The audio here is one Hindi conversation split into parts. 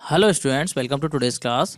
Hello students, welcome to today's class.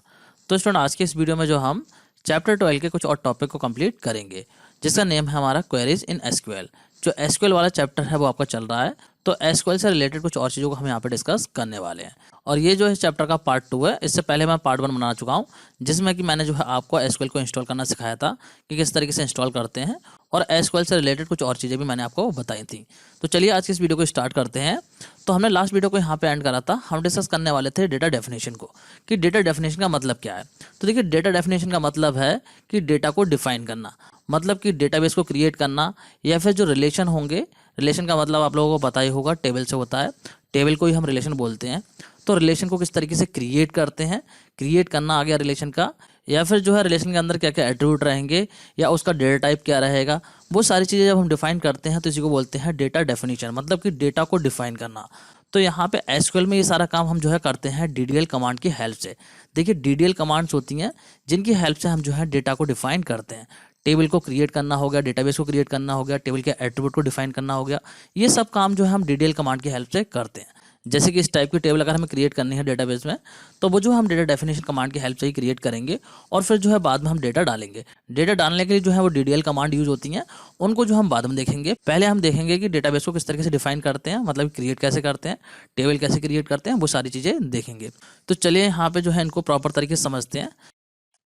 तो स्टूडेंट, आज के इस वीडियो में जो हम चैप्टर 12 के कुछ और टॉपिक को कंप्लीट करेंगे, जिसका नेम है हमारा क्वेरीज इन एसक्यूएल। जो एसक्यूएल वाला चैप्टर है वो आपका चल रहा है, तो एसक्यूएल से रिलेटेड कुछ और चीज़ों को हम यहाँ पे डिस्कस करने वाले हैं। और ये जो है चैप्टर का पार्ट 2 है। इससे पहले मैं पार्ट 1 बना चुका हूँ, जिसमें कि मैंने जो है आपको एसक्यूएल को इंस्टॉल करना सिखाया था कि किस तरीके से इंस्टॉल करते हैं, और एसक्यूएल से रिलेटेड कुछ और चीज़ें भी मैंने आपको बताई थी। तो चलिए आज की इस वीडियो को स्टार्ट करते हैं। तो हमने लास्ट वीडियो को यहाँ पे एंड करा था। हम डिस्कस करने वाले थे डेटा डेफिनेशन को, कि डेटा डेफिनेशन का मतलब क्या है। तो देखिए, डेटा डेफिनेशन का मतलब है कि डेटा को डिफाइन करना, मतलब कि डेटाबेस को क्रिएट करना, या फिर जो रिलेशन होंगे। रिलेशन का मतलब आप लोगों को पता ही होगा, टेबल से होता है, टेबल को ही हम रिलेशन बोलते हैं। तो रिलेशन को किस तरीके से क्रिएट करते हैं, क्रिएट करना आ गया रिलेशन का, या फिर जो है रिलेशन के अंदर क्या क्या एट्रीब्यूट रहेंगे, या उसका डेटा टाइप क्या रहेगा, वो सारी चीज़ें जब हम डिफाइन करते हैं तो इसी को बोलते हैं डेटा डेफिनेशन, मतलब कि डेटा को डिफाइन करना। तो यहाँ पे एसक्यूएल में ये सारा काम हम जो है करते हैं डीडीएल कमांड की हेल्प से। देखिए, डीडीएल कमांड्स होती हैं जिनकी हेल्प से हम जो है डेटा को डिफाइन करते हैं। टेबल को क्रिएट करना हो गया, डेटाबेस को क्रिएट करना हो गया, टेबल के एट्रीब्यूट को डिफाइन करना हो गया, ये सब काम जो है हम डीडीएल कमांड की हेल्प से करते हैं। जैसे कि इस टाइप की टेबल अगर हमें क्रिएट करनी है डेटाबेस में, तो वो जो हम डेटा डेफिनेशन कमांड की हेल्प से ही क्रिएट करेंगे, और फिर जो है बाद में हम डेटा डालेंगे। डेटा डालने के लिए जो है वो डीडीएल कमांड यूज होती हैं, उनको जो हम बाद में देखेंगे। पहले हम देखेंगे कि डेटाबेस को किस तरीके से डिफाइन करते हैं, मतलब क्रिएट कैसे करते हैं, टेबल कैसे क्रिएट करते हैं, वो सारी चीज़ें देखेंगे। तो चलिए यहाँ पे जो है इनको प्रॉपर तरीके से समझते हैं।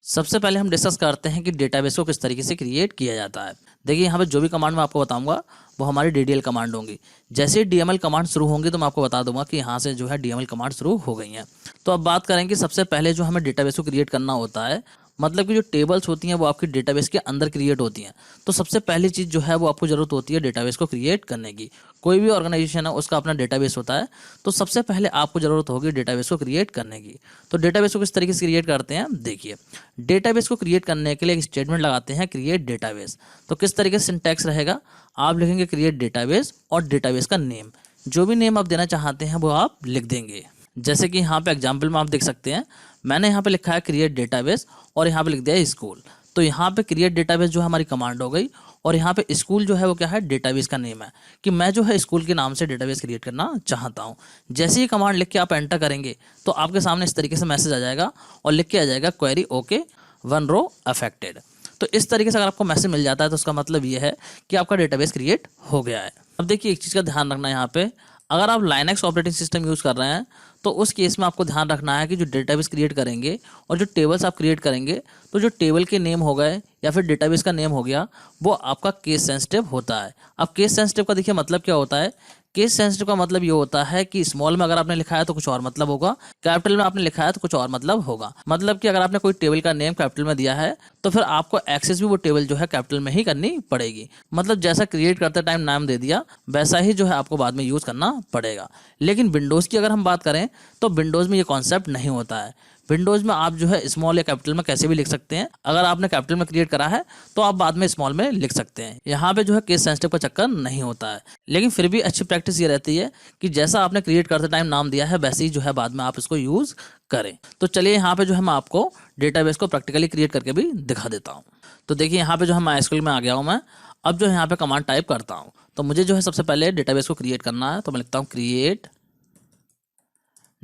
सबसे पहले हम डिस्कस करते हैं कि डेटाबेस को किस तरीके से क्रिएट किया जाता है। देखिए, यहाँ पे जो भी कमांड मैं आपको बताऊंगा वो हमारी डीडीएल कमांड होंगी। जैसे ही डीएमएल कमांड शुरू होंगी तो मैं आपको बता दूंगा कि यहाँ से जो है डीएमएल कमांड शुरू हो गई हैं। तो अब बात करें कि सबसे पहले जो हमें डेटाबेस को क्रिएट करना होता है, मतलब कि जो टेबल्स होती हैं वो आपकी डेटाबेस के अंदर क्रिएट होती हैं। तो सबसे पहली चीज़ जो है वो आपको ज़रूरत होती है डेटाबेस को क्रिएट करने की। कोई भी ऑर्गेनाइजेशन है उसका अपना डेटाबेस होता है, तो सबसे पहले आपको ज़रूरत होगी डेटाबेस को क्रिएट करने की। तो डेटाबेस को किस तरीके से क्रिएट करते हैं, देखिए। डेटाबेस को क्रिएट करने के लिए एक स्टेटमेंट लगाते हैं, क्रिएट डेटाबेस। तो किस तरीके से सिंटैक्स रहेगा, आप लिखेंगे क्रिएट डेटाबेस और डेटाबेस का नेम, जो भी नेम आप देना चाहते हैं वो आप लिख देंगे। जैसे कि यहाँ पे एग्जाम्पल में आप देख सकते हैं, मैंने यहाँ पे लिखा है क्रिएट डेटाबेस और यहाँ पे लिख दिया है स्कूल। तो यहाँ पे क्रिएट डेटाबेस जो है हमारी कमांड हो गई, और यहाँ पे स्कूल जो है वो क्या है, डेटाबेस का नेम है, कि मैं जो है स्कूल के नाम से डेटाबेस क्रिएट करना चाहता हूँ। जैसे ही कमांड लिख के आप एंटर करेंगे तो आपके सामने इस तरीके से मैसेज आ जाएगा, और लिख के आ जाएगा क्वेरी ओके 1 रो अफेक्टेड। तो इस तरीके से अगर आपको मैसेज मिल जाता है तो उसका मतलब ये है कि आपका डेटाबेस क्रिएट हो गया है। अब देखिए, एक चीज़ का ध्यान रखना है यहाँ पे, अगर आप लाइनक्स ऑपरेटिंग सिस्टम यूज़ कर रहे हैं तो उस केस में आपको ध्यान रखना है कि जो डेटाबेस क्रिएट करेंगे और जो टेबल्स आप क्रिएट करेंगे, तो जो टेबल के नेम हो गए या फिर डेटाबेस का नेम हो गया, वो आपका केस सेंसिटिव होता है। अब केस सेंसिटिव का देखिए मतलब क्या होता है। केस सेंसिटिव का मतलब ये होता है कि स्मॉल में अगर आपने लिखा है तो कुछ और मतलब होगा, कैपिटल में आपने लिखा है तो कुछ और मतलब होगा। मतलब कि अगर आपने कोई टेबल का नेम कैपिटल में दिया है तो फिर आपको एक्सेस भी वो टेबल जो है कैपिटल में ही करनी पड़ेगी। मतलब जैसा क्रिएट करते टाइम नाम दे दिया, वैसा ही जो है आपको बाद में यूज़ करना पड़ेगा। लेकिन विंडोज़ की अगर हम बात करें तो विंडोज़ में ये कॉन्सेप्ट नहीं होता है। विंडोज़ में आप जो है स्मॉल या कैपिटल में कैसे भी लिख सकते हैं। अगर आपने कैपिटल में क्रिएट करा है तो आप बाद में स्मॉल में लिख सकते हैं। यहाँ पे जो है केस सेंसिटिव का चक्कर नहीं होता है। लेकिन फिर भी अच्छी प्रैक्टिस ये रहती है कि जैसा आपने क्रिएट करते टाइम नाम दिया है वैसे ही जो है बाद में आप इसको यूज़ करें। तो चलिए यहाँ पे जो है मैं आपको डेटाबेस को प्रैक्टिकली क्रिएट करके भी दिखा देता हूँ। तो देखिए, यहाँ पे जो है MySQL में आ गया हूँ मैं। अब जो है यहाँ पे कमांड टाइप करता हूँ, तो मुझे जो है सबसे पहले डेटाबेस को क्रिएट करना है। तो मैं लिखता हूँ क्रिएट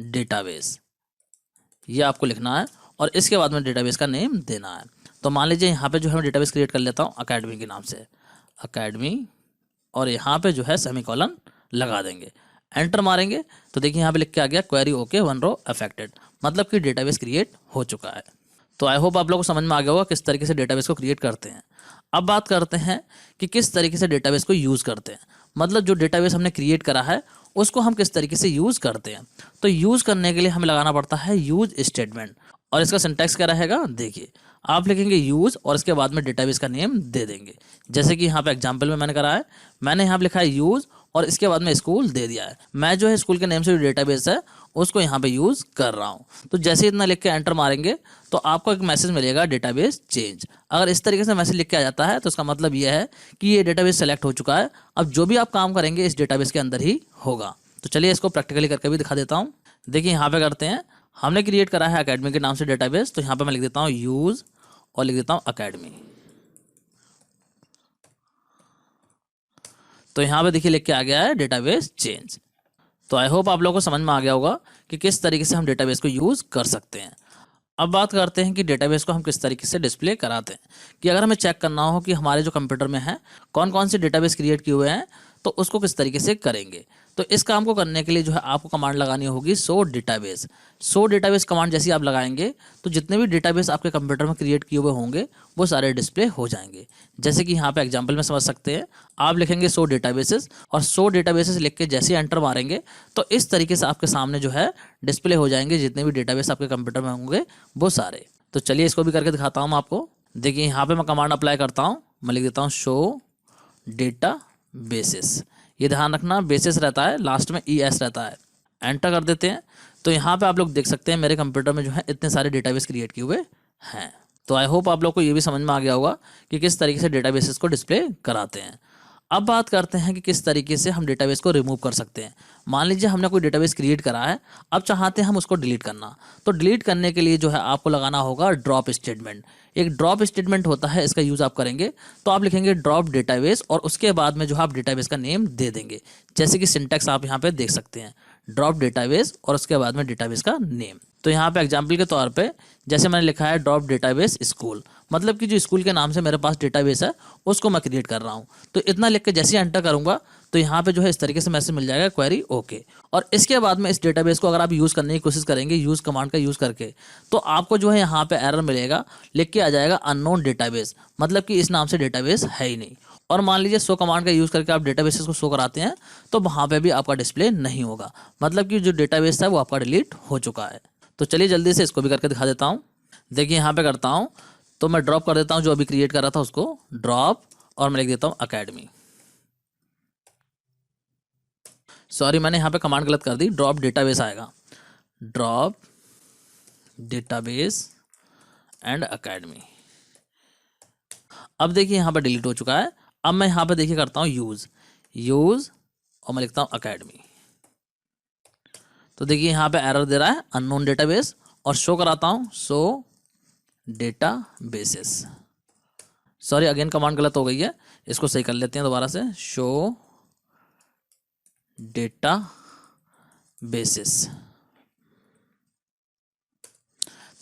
डेटाबेस, ये आपको लिखना है, और इसके बाद में डेटाबेस का नेम देना है। तो मान लीजिए यहाँ पे जो है मैं डेटाबेस क्रिएट कर लेता हूँ अकेडमी के नाम से, अकेडमी, और यहाँ पे जो है सेमीकोलन लगा देंगे, एंटर मारेंगे। तो देखिए यहाँ पे लिख के आ गया क्वेरी ओके 1 रो अफेक्टेड, मतलब कि डेटाबेस क्रिएट हो चुका है। तो आई होप आप लोगों को समझ में आ गया होगा किस तरीके से डेटाबेस को क्रिएट करते हैं। अब बात करते हैं कि किस तरीके से डेटाबेस को यूज़ करते हैं, मतलब जो डेटाबेस हमने क्रिएट करा है उसको हम किस तरीके से यूज़ करते हैं। तो यूज़ करने के लिए हमें लगाना पड़ता है यूज स्टेटमेंट, और इसका सिंटैक्स क्या रहेगा, देखिए। आप लिखेंगे यूज़ और इसके बाद में डेटाबेस का नेम दे देंगे। जैसे कि यहाँ पे एग्जांपल में मैंने करा है, मैंने यहाँ पे लिखा है यूज़ और इसके बाद में स्कूल दे दिया है। मैं जो है स्कूल के नेम से जो डेटाबेस है उसको यहाँ पे यूज़ कर रहा हूँ। तो जैसे इतना लिख के एंटर मारेंगे तो आपको एक मैसेज मिलेगा डेटाबेस चेंज। अगर इस तरीके से मैसेज लिख के आ जाता है तो इसका मतलब यह है कि ये डेटाबेस सेलेक्ट हो चुका है। अब जो भी आप काम करेंगे इस डेटाबेस के अंदर ही होगा। तो चलिए इसको प्रैक्टिकली करके भी दिखा देता हूँ। देखिए यहाँ पे करते हैं, हमने क्रिएट करा है अकेडमी के नाम से डेटाबेस, तो यहाँ पे मैं लिख देता हूँ यूज़ और लिख देता हूँ अकेडमी। तो यहाँ पे देखिए लिख के आ गया है डेटाबेस चेंज। तो आई होप आप लोगों को समझ में आ गया होगा कि किस तरीके से हम डेटाबेस को यूज़ कर सकते हैं। अब बात करते हैं कि डेटाबेस को हम किस तरीके से डिस्प्ले कराते हैं। कि अगर हमें चेक करना हो कि हमारे जो कंप्यूटर में है कौन कौन से डेटाबेस क्रिएट किए हुए हैं, तो उसको किस तरीके से करेंगे। तो इस काम को करने के लिए जो है आपको कमांड लगानी होगी show database. Show database command जैसी आप लगाएंगे तो जितने भी डेटाबेस आपके कंप्यूटर में क्रिएट किए हुए होंगे वो सारे डिस्प्ले हो जाएंगे। जैसे कि यहाँ पे एग्जांपल में समझ सकते हैं, आप लिखेंगे शो डेटाबेसेस और शो डेटाबेसेस लिख के जैसे एंटर मारेंगे तो इस तरीके से आपके सामने जो है डिस्प्ले हो जाएंगे जितने भी डेटाबेस आपके कंप्यूटर में होंगे वो सारे। तो चलिए इसको भी करके दिखाता हूँ मैं आपको। देखिए यहाँ पे मैं कमांड अप्लाई करता हूँ, मैं लिख देता हूँ शो डेटा बेसिस। ये ध्यान रखना बेसिस रहता है, लास्ट में ES रहता है। एंटर कर देते हैं तो यहाँ पे आप लोग देख सकते हैं मेरे कंप्यूटर में जो है इतने सारे डेटाबेस क्रिएट किए हुए हैं। तो आई होप आप लोग को ये भी समझ में आ गया होगा कि किस तरीके से डेटाबेसेस को डिस्प्ले कराते हैं। अब बात करते हैं कि किस तरीके से हम डेटाबेस को रिमूव कर सकते हैं। मान लीजिए हमने कोई डेटाबेस क्रिएट करा है, अब चाहते हैं हम उसको डिलीट करना। तो डिलीट करने के लिए जो है आपको लगाना होगा ड्रॉप स्टेटमेंट। एक ड्रॉप स्टेटमेंट होता है, इसका यूज़ आप करेंगे तो आप लिखेंगे ड्रॉप डेटाबेस और उसके बाद में जो है आप डेटाबेस का नेम दे देंगे। जैसे कि सिंटैक्स आप यहाँ पे देख सकते हैं, ड्रॉप डेटाबेस और उसके बाद में डेटाबेस का नेम। तो यहाँ पे एग्जाम्पल के तौर पे जैसे मैंने लिखा है ड्रॉप डेटाबेस स्कूल, मतलब कि जो स्कूल के नाम से मेरे पास डेटाबेस है उसको मैं क्रिएट कर रहा हूँ। तो इतना लिख के जैसे ही एंटर करूँगा तो यहाँ पे जो है इस तरीके से मैसेज मिल जाएगा क्वेरी ओके। और इसके बाद में इस डेटाबेस को अगर आप यूज़ करने की कोशिश करेंगे यूज़ कमांड का यूज़ करके, तो आपको जो है यहाँ पे एरर मिलेगा, लिख के आ जाएगा अननोन डेटाबेस, मतलब कि इस नाम से डेटाबेस है ही नहीं। और मान लीजिए शो कमांड का यूज़ करके आप डेटाबेसेस को शो कराते हैं तो वहाँ पे भी आपका डिस्प्ले नहीं होगा, मतलब कि जो डेटाबेस था वो आपका डिलीट हो चुका है। तो चलिए जल्दी से इसको भी करके दिखा देता हूँ। देखिए यहाँ पे करता हूँ तो मैं ड्रॉप कर देता हूँ जो अभी क्रिएट कर रहा था उसको ड्रॉप, और मैं लिख देता हूँ अकेडमी। सॉरी मैंने यहाँ पे कमांड गलत कर दी, ड्रॉप डेटाबेस आएगा, ड्रॉप डेटाबेस एंड अकेडमी। अब देखिए यहाँ पे डिलीट हो चुका है। अब मैं यहाँ पे देखिए करता हूँ यूज़ और मैं लिखता हूँ अकेडमी। तो देखिए यहाँ पे एरर दे रहा है अननोन डेटाबेस, और शो कराता हूँ show databases. Sorry again command गलत हो गई है, इसको सही कर लेते हैं दोबारा से, शो डेटाबेसेस।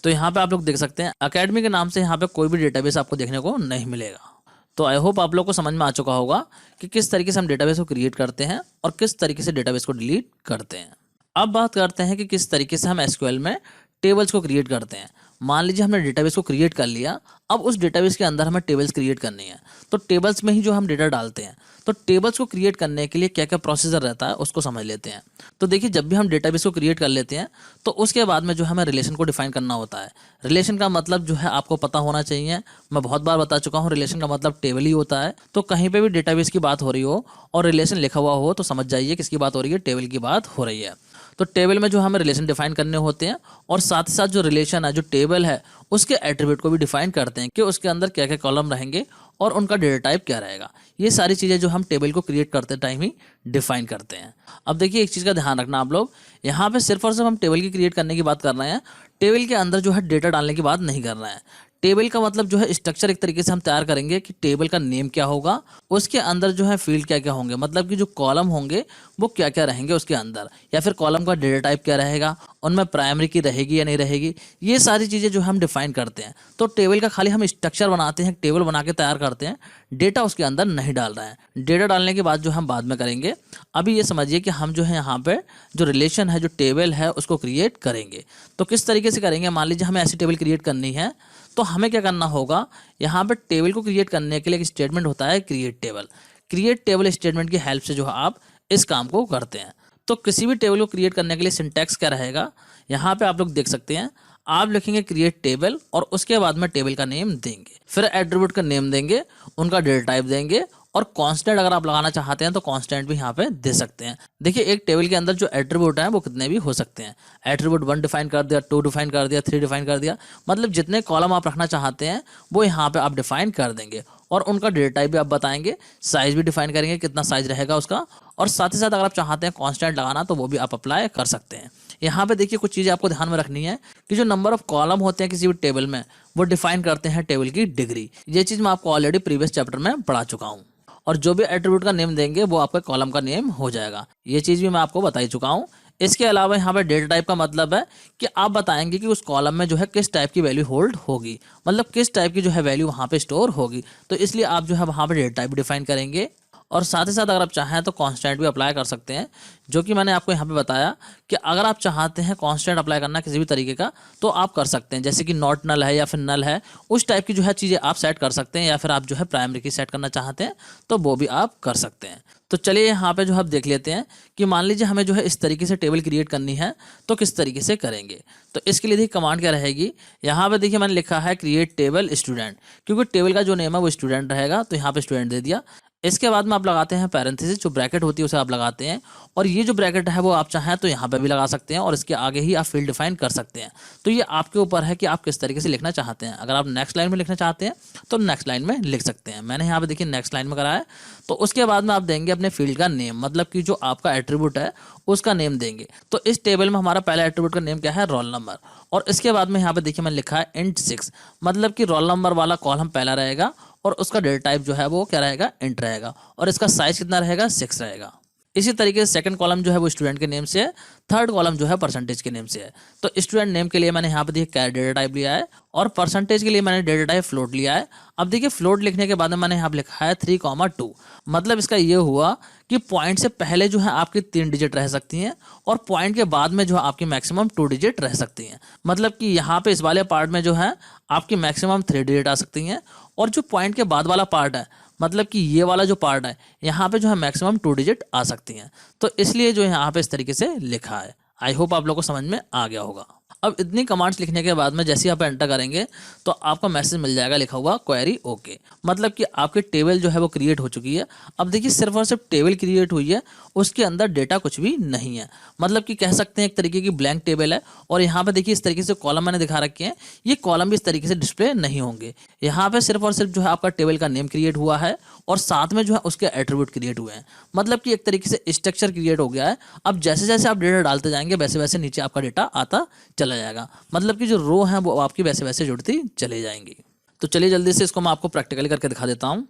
तो यहाँ पे आप लोग देख सकते हैं अकेडमी के नाम से यहाँ पे कोई भी डेटाबेस आपको देखने को नहीं मिलेगा। तो आई होप आप लोग को समझ में आ चुका होगा कि किस तरीके से हम डेटाबेस को क्रिएट करते हैं और किस तरीके से डेटाबेस को डिलीट करते हैं। अब बात करते हैं कि किस तरीके से हम एसक्यूएल में टेबल्स को क्रिएट करते हैं। मान लीजिए हमने डेटाबेस को क्रिएट कर लिया, अब उस डेटाबेस के अंदर हमें टेबल्स क्रिएट करनी है। तो टेबल्स में ही जो हम डेटा डालते हैं, तो टेबल्स को क्रिएट करने के लिए क्या क्या प्रोसीजर रहता है उसको समझ लेते हैं। तो देखिए जब भी हम डेटाबेस को क्रिएट कर लेते हैं तो उसके बाद में जो हमें रिलेशन को डिफाइन करना होता है। रिलेशन का मतलब जो है आपको पता होना चाहिए, मैं बहुत बार बता चुका हूँ, रिलेशन का मतलब टेबल ही होता है। तो कहीं पे भी डेटाबेस की बात हो रही हो और रिलेशन लिखा हुआ हो तो समझ जाइए किसकी बात हो रही है, टेबल की बात हो रही है। तो टेबल में जो हमें रिलेशन डिफाइन करने होते हैं और साथ ही साथ जो रिलेशन है, जो टेबल है, उसके एट्रीब्यूट को भी डिफाइन करते हैं कि उसके अंदर क्या क्या कॉलम रहेंगे और उनका डेटा टाइप क्या रहेगा। ये सारी चीज़ें जो हम टेबल को क्रिएट करते टाइम ही डिफाइन करते हैं। अब देखिए एक चीज़ का ध्यान रखना आप लोग, यहाँ पे सिर्फ और सिर्फ हम टेबल की क्रिएट करने की बात कर रहे हैं, टेबल के अंदर जो है डेटा डालने की बात नहीं कर रहे हैं। टेबल का मतलब जो है स्ट्रक्चर एक तरीके से हम तैयार करेंगे कि टेबल का नेम क्या होगा, उसके अंदर जो है फील्ड क्या क्या होंगे, मतलब कि जो कॉलम होंगे वो क्या क्या रहेंगे उसके अंदर, या फिर कॉलम का डेटा टाइप क्या रहेगा, उनमें प्राइमरी की रहेगी या नहीं रहेगी, ये सारी चीज़ें जो हम डिफाइन करते हैं। तो टेबल का खाली हम स्ट्रक्चर बनाते हैं, टेबल बना के तैयार करते हैं, डेटा उसके अंदर नहीं डाल रहे हैं। डेटा डालने के बाद जो हम बाद में करेंगे, अभी ये समझिए कि हम जो है यहाँ पे जो रिलेशन है, जो टेबल है, उसको क्रिएट करेंगे। तो किस तरीके से करेंगे, मान लीजिए हमें ऐसी टेबल क्रिएट करनी है तो हमें क्या करना होगा, यहाँ पे टेबल को क्रिएट करने के लिए एक स्टेटमेंट होता है create table. Create table statement की हेल्प से जो है आप इस काम को करते हैं। तो किसी भी टेबल को क्रिएट करने के लिए सिंटैक्स क्या रहेगा, यहाँ पे आप लोग देख सकते हैं, आप लिखेंगे क्रिएट टेबल और उसके बाद में टेबल का नेम देंगे, फिर एट्रीब्यूट का नेम देंगे, उनका डेटा टाइप देंगे, और कांस्टेंट अगर आप लगाना चाहते हैं तो कांस्टेंट भी यहाँ पे दे सकते हैं। देखिए एक टेबल के अंदर जो एट्रीब्यूट है वो कितने भी हो सकते हैं। एट्रीब्यूट 1 डिफाइन कर दिया, 2 डिफाइन कर दिया, 3 डिफाइन कर दिया, मतलब जितने कॉलम आप रखना चाहते हैं वो यहाँ पे आप डिफाइन कर देंगे, और उनका डेटा टाइप भी आप बताएंगे, साइज भी डिफाइन करेंगे कितना साइज रहेगा उसका, और साथ ही साथ अगर आप चाहते हैं कांस्टेंट लगाना तो वो भी आप अप्लाई कर सकते हैं। यहाँ पे देखिए कुछ चीज़ें आपको ध्यान में रखनी है कि जो नंबर ऑफ कॉलम होते हैं किसी भी टेबल में वो डिफाइन करते हैं टेबल की डिग्री। ये चीज़ मैं आपको ऑलरेडी प्रीवियस चैप्टर में पढ़ा चुका हूँ। और जो भी एट्रीब्यूट का नेम देंगे वो आपका कॉलम का नेम हो जाएगा। ये चीज़ भी मैं आपको बता ही चुका हूँ। इसके अलावा यहाँ पे डेटा टाइप का मतलब है कि आप बताएंगे कि उस कॉलम में जो है किस टाइप की वैल्यू होल्ड होगी, मतलब किस टाइप की जो है वैल्यू वहाँ पे स्टोर होगी। तो इसलिए आप जो है वहाँ पे डेटा टाइप डिफाइन करेंगे। और साथ ही साथ अगर आप चाहें तो कांस्टेंट भी अप्लाई कर सकते हैं, जो कि मैंने आपको यहाँ पे बताया कि अगर आप चाहते हैं कांस्टेंट अप्लाई करना किसी भी तरीके का तो आप कर सकते हैं, जैसे कि नॉट नल है या फिर नल है, उस टाइप की जो है चीज़ें आप सेट कर सकते हैं। या फिर आप जो है प्राइमरी की सेट करना चाहते हैं तो वो भी आप कर सकते हैं। तो चलिए यहाँ पे जो है आप देख लेते हैं कि मान लीजिए हमें जो है इस तरीके से टेबल क्रिएट करनी है तो किस तरीके से करेंगे। तो इसके लिए देखिए कमांड क्या रहेगी, यहाँ पे देखिए मैंने लिखा है क्रिएट टेबल स्टूडेंट, क्योंकि टेबल का जो नेम है वो स्टूडेंट रहेगा, तो यहाँ पे स्टूडेंट दे दिया। इसके बाद में आप लगाते हैं पैरेंथेसिस, जो ब्रैकेट होती है उसे आप लगाते हैं, और ये जो ब्रैकेट है वो आप चाहें तो यहाँ पे भी लगा सकते हैं और इसके आगे ही आप फील्ड डिफाइन कर सकते हैं। तो ये आपके ऊपर है कि आप किस तरीके से लिखना चाहते हैं। अगर आप नेक्स्ट लाइन में लिखना चाहते हैं तो नेक्स्ट लाइन में लिख सकते हैं। मैंने यहाँ पे देखिए नेक्स्ट लाइन में करा है। तो उसके बाद में आप देंगे अपने फील्ड का नेम, मतलब कि जो आपका एट्रीब्यूट है उसका नेम देंगे। तो इस टेबल में हमारा पहला एट्रीब्यूट का नेम क्या है, रोल नंबर। और इसके बाद में यहाँ पे देखिए मैंने लिखा है इंट 6, मतलब कि रोल नंबर वाला कॉलम पहला रहेगा और उसका डेटा टाइप जो है वो क्या रहेगा, इंट रहेगा, और इसका साइज कितना रहेगा, 6 रहेगा। इसी तरीके से सेकंड कॉलम जो है वो स्टूडेंट के नेम से है, थर्ड कॉलम जो है परसेंटेज के नेम से है। तो स्टूडेंट नेम के लिए मैंने यहाँ पे देखिए डेटा टाइप लिया है और परसेंटेज के लिए मैंने डेटा टाइप फ्लोट लिया है। अब देखिए फ्लोट लिखने के बाद में मैंने यहाँ पे लिखा है 3,2, मतलब इसका ये हुआ कि पॉइंट से पहले जो है आपकी 3 डिजिट रह सकती हैं और पॉइंट के बाद में जो है आपकी मैक्सिमम 2 डिजिट रह सकती हैं। मतलब कि यहाँ पे इस वाले पार्ट में जो है आपकी मैक्सिमम 3 डिजिट आ सकती हैं, और जो पॉइंट के बाद वाला पार्ट है, मतलब कि ये वाला जो पार्ट है, यहाँ पे जो है मैक्सिमम 2 डिजिट आ सकती हैं। तो इसलिए जो यहाँ पे इस तरीके से लिखा है। आई होप आप लोगों को समझ में आ गया होगा। अब इतनी कमांड्स लिखने के बाद में जैसे ही आप एंटर करेंगे तो आपका मैसेज मिल जाएगा लिखा हुआ क्वेरी ओके, मतलब कि आपकी टेबल जो है वो क्रिएट हो चुकी है। अब देखिए सिर्फ और सिर्फ टेबल क्रिएट हुई है, उसके अंदर डेटा कुछ भी नहीं है, मतलब कि कह सकते हैं एक तरीके की ब्लैंक टेबल है। और यहाँ पे देखिए इस तरीके से कॉलम मैंने दिखा रखे हैं, ये कॉलम भी इस तरीके से डिस्प्ले नहीं होंगे। यहाँ पे सिर्फ और सिर्फ जो है आपका टेबल का नेम क्रिएट हुआ है और साथ में जो है उसके एट्रीब्यूट क्रिएट हुए हैं, मतलब कि एक तरीके से स्ट्रक्चर क्रिएट हो गया है। अब जैसे जैसे आप डेटा डालते जाएंगे वैसे वैसे नीचे आपका डेटा आता चला जाएगा, मतलब कि जो रो है वो आपकी वैसे वैसे जुड़ती चली जाएंगी। तो चलिए जल्दी से इसको मैं आपको प्रैक्टिकली करके दिखा देता हूँ।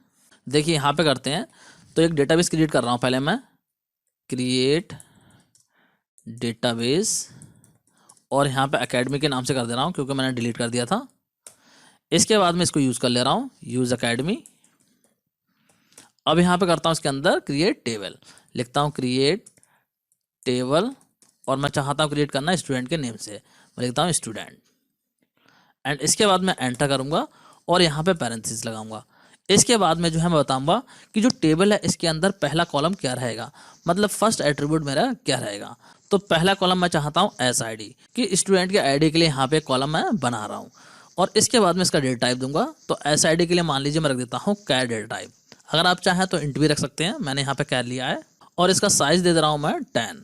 देखिए यहाँ पे करते हैं, तो एक डेटाबेस क्रिएट कर रहा हूँ। पहले मैं क्रिएट डेटाबेस और यहाँ पे एकेडमी के नाम से कर दे रहा हूँ क्योंकि मैंने डिलीट कर दिया था। इसके बाद में इसको यूज़ कर ले रहा हूँ, यूज़ एकेडमी। अब यहाँ पे करता हूँ इसके अंदर क्रिएट टेबल, लिखता हूँ क्रिएट टेबल, और मैं चाहता हूँ क्रिएट करना स्टूडेंट के नेम से, मैं लिखता हूँ स्टूडेंट। एंड इसके बाद मैं एंटर करूँगा और यहाँ पे पैरेंथेसिस लगाऊंगा। इसके बाद में जो है मैं बताऊंगा कि जो टेबल है इसके अंदर पहला कॉलम क्या रहेगा, मतलब फर्स्ट एट्रीब्यूट मेरा क्या रहेगा। तो पहला कॉलम मैं चाहता हूँ SID, कि स्टूडेंट के ID के लिए यहाँ पे कॉलम मैं बना रहा हूँ। और इसके बाद में इसका डेटा टाइप दूंगा। तो SID के लिए मान लीजिए मैं रख देता हूँ कैर डेटा टाइप, अगर आप चाहें तो इंट भी रख सकते हैं, मैंने यहाँ पे कैर लिया है। और इसका साइज दे रहा हूँ मैं 10,